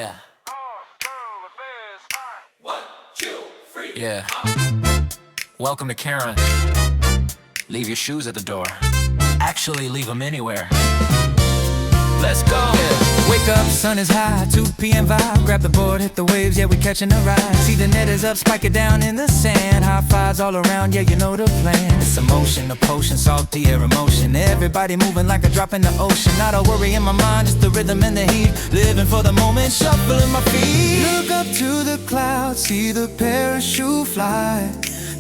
Yeah. One, two, three. Yeah. Welcome to Karon. Leave your shoes at the door. Actually, leave them anywhere. Let's go. Yeah. Wake up, sun is high, 2 p.m. vibe. Grab the board, hit the waves, yeah, we catching a ride. See the net is up, spike it down in the sand. High fives all around, yeah, you know the plan. It's emotion, a potion, salty air emotion. Everybody moving like a drop in the ocean. Not a worry in my mind, just the rhythm and the heat. Living for the moment, shuffling my feet. Look up to the clouds, see the parachute fly.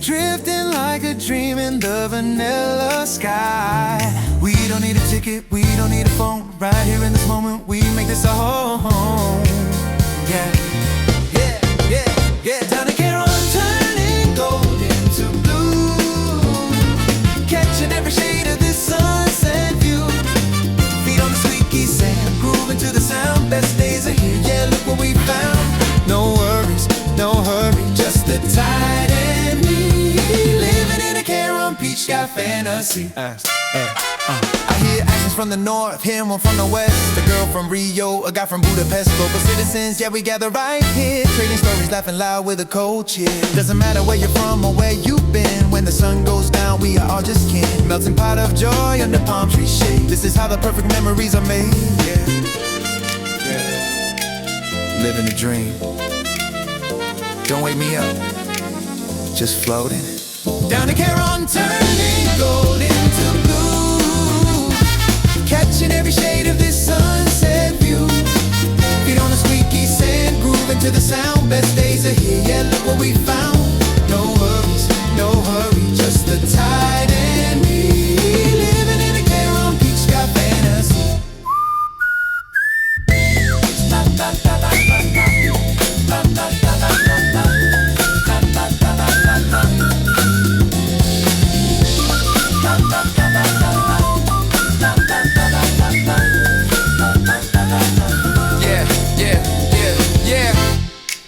Drifting like a dream in the vanilla sky. We don't need a ticket, we don't need a phone. Right here in this moment, we make this our home. Yeah, yeah, yeah, yeah. Down to Karon, turning gold into blue. Catching every shade of this sunset view. Feet on the squeaky sand, grooving to the sound. Best days are here, yeah, look what we found. No worries, no hurry, just the tide and me. Living in a Karon beach, got fantasy. I hear accents from the north, hear one from the west. A girl from Rio, a guy from Budapest. Global citizens, yeah, we gather right here. Trading stories, laughing loud with a cold chill. Doesn't matter where you're from or where you've been. When the sun goes down, we are all just kin. Melting pot of joy under palm tree shade. This is how the perfect memories are made. Yeah, yeah. Living a dream. Don't wake me up. Just floating. Down to Karon, turning gold into blue. Catching every shade of this sunset view. Feet on the squeaky sand, grooving to the sound. Best days are here, yeah, look what we found. No worries, no hurry, just the tide and me. Living in a Karon beach, got fantasy.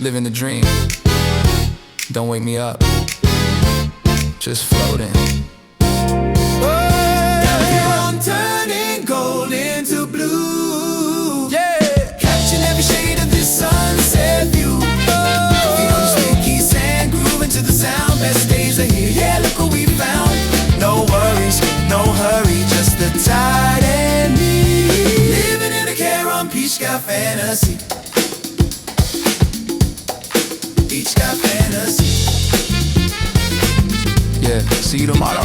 Living the dream. Don't wake me up. Just floating. I'm turning gold into blue. Yeah. Catching every shade of this sunset view. Feet on the sticky sand, grooving to the sound. Best days are here, yeah, look what we found. No worries, no hurry, just the tide and me. Living in a Karon beach, got fantasy. Each got fantasy. Yeah, see you tomorrow.